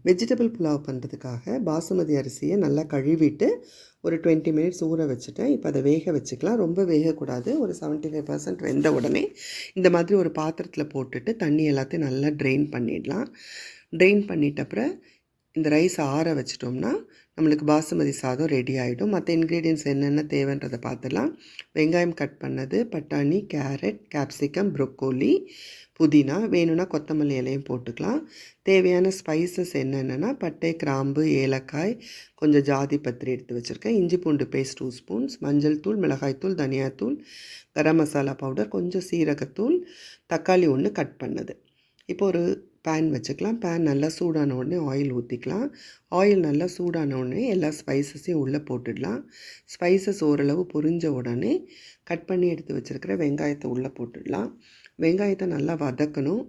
Vegetable pulao பண்ணுறதுக்காக பாசுமதி அரிசியை நல்லா கழுவிட்டு ஒரு 20 மினிட்ஸ் ஊற வச்சுட்டேன். இப்போ அதை வேக வச்சுக்கலாம். ரொம்ப வேகக்கூடாது. ஒரு 75% வெந்த உடனே இந்த மாதிரி ஒரு பாத்திரத்தில் போட்டுட்டு தண்ணி எல்லாத்தையும் நல்லா ட்ரெயின் பண்ணிடலாம். ட்ரெயின் பண்ணிட்ட அப்புறம் இந்த ரைஸ் ஆற வச்சிட்டோம்னா நம்மளுக்கு பாசுமதி சாதம் ரெடி ஆகிடும். மற்ற இன்க்ரீடியன்ட்ஸ் என்னென்ன தேவைன்றதை பார்த்துலாம். வெங்காயம் கட் பண்ணது, பட்டாணி, கேரட், கேப்சிகம், ப்ரொக்கோலி, புதினா, வேணும்னா கொத்தமல்லி இலையும் போட்டுக்கலாம். தேவையான ஸ்பைசஸ் என்னென்னா பட்டை, கிராம்பு, ஏலக்காய், கொஞ்சம் ஜாதி பத்திரி எடுத்து வச்சுருக்கேன். இஞ்சி பூண்டு பேஸ்ட் 2 ஸ்பூன்ஸ், மஞ்சள் தூள், மிளகாய்த்தூள், தனியாத்தூள், கரம் மசாலா பவுடர், கொஞ்சம் சீரகத்தூள், தக்காளி ஒன்று கட் பண்ணது. இப்போ ஒரு பேன் வச்சுக்கலாம். பேன் நல்லா சூடான உடனே ஆயில் ஊற்றிக்கலாம். ஆயில் நல்லா சூடான உடனே எல்லா ஸ்பைசஸையும் உள்ளே போட்டுடலாம். ஸ்பைசஸ் ஓரளவு பொரிஞ்ச உடனே கட் பண்ணி எடுத்து வச்சுருக்கிற வெங்காயத்தை உள்ளே போட்டுடலாம். வெங்காயத்தை நல்லா வதக்கணும்.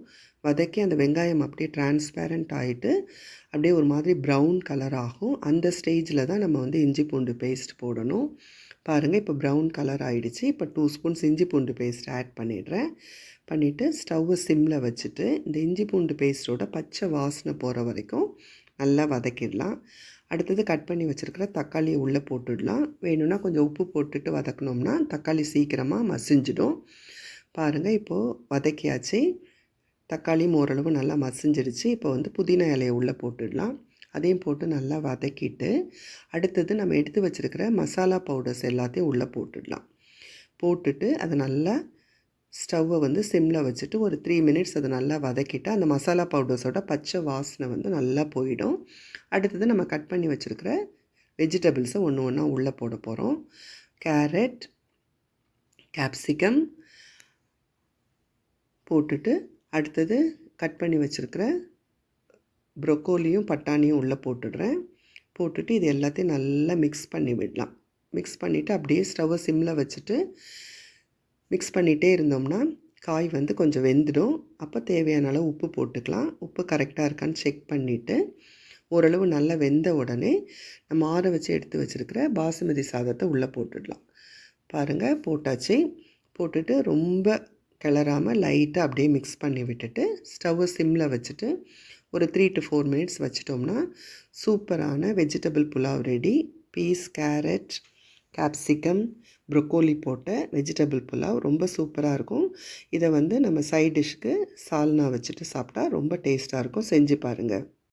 வதக்கி அந்த வெங்காயம் அப்படியே டிரான்ஸ்பேரண்ட் ஆகிட்டு அப்படியே ஒரு மாதிரி ப்ரௌன் கலர் ஆகும். அந்த ஸ்டேஜில் தான் நம்ம இஞ்சி பூண்டு பேஸ்ட் போடணும். பாருங்கள், இப்போ ப்ரௌன் கலர் ஆகிடுச்சு. இப்போ 2 ஸ்பூன்ஸ் இஞ்சி பூண்டு பேஸ்ட் ஆட் பண்ணிடுறேன். பண்ணிவிட்டு ஸ்டவ்வை சிம்மில் வச்சுட்டு இந்த இஞ்சி பூண்டு பேஸ்ட்டோட பச்சை வாசனை போகிற வரைக்கும் நல்லா வதக்கிடலாம். அடுத்தது கட் பண்ணி வச்சுருக்கிற தக்காளியை உள்ளே போட்டுடலாம். வேணும்னா கொஞ்சம் உப்பு போட்டுட்டு வதக்கினோம்னா தக்காளி சீக்கிரமாக மசிஞ்சிடும். பாருங்கள், இப்போது வதக்கியாச்சு. தக்காளியும் ஓரளவு நல்லா மசிஞ்சிடுச்சு. இப்போ புதினா இலையை உள்ளே போட்டுடலாம். அதையும் போட்டு நல்லா வதக்கிட்டு அடுத்தது நம்ம எடுத்து வச்சுருக்கிற மசாலா பவுடர்ஸ் எல்லாத்தையும் உள்ளே போட்டுடலாம். போட்டுட்டு அதை நல்லா ஸ்டவ்வை சிம்மில் வச்சுட்டு ஒரு 3 மினிட்ஸ் அதை நல்லா வதக்கிட்டு அந்த மசாலா பவுடர்ஸோட பச்சை வாசனை நல்லா போயிடும். அடுத்தது நம்ம கட் பண்ணி வச்சுருக்கிற வெஜிடபிள்ஸை ஒன்று ஒன்றா உள்ளே போட போகிறோம். கேரட், கேப்சிகம் போட்டுட்டு அடுத்தது கட் பண்ணி வச்சுருக்கிற ப்ரொக்கோலியும் பட்டாணியும் உள்ளே போட்டுடுறேன். போட்டுட்டு இது எல்லாத்தையும் நல்லா மிக்ஸ் பண்ணி விடலாம். மிக்ஸ் பண்ணிவிட்டு அப்படியே ஸ்டவ்வை சிம்மில் வச்சுட்டு மிக்ஸ் பண்ணிகிட்டே இருந்தோம்னா காய் கொஞ்சம் வெந்துடும். அப்போ தேவையான அளவு உப்பு போட்டுக்கலாம். உப்பு கரெக்டாக இருக்கான்னு செக் பண்ணிவிட்டு ஓரளவு நல்லா வெந்த உடனே நம்ம ஆற வச்சு எடுத்து வச்சுருக்கிற பாசுமதி சாதத்தை உள்ளே போட்டுடலாம். பாருங்கள், போட்டாச்சு. போட்டுட்டு ரொம்ப கிளறாமல் லைட்டாக அப்படியே மிக்ஸ் பண்ணி விட்டுட்டு ஸ்டவ்வை சிம்மில் வச்சுட்டு ஒரு 3 to 4 மினிட்ஸ் வச்சிட்டோம்னா சூப்பரான vegetable pulao ready. Peas, carrot, capsicum, broccoli போட்ட வெஜிடபிள் புலாவ் ரொம்ப சூப்பராக இருக்கும். இதை நம்ம சைட் டிஷ்க்கு சால்னா வச்சுட்டு சாப்பிட்டா ரொம்ப டேஸ்ட்டாக இருக்கும். செஞ்சு பாருங்கள்.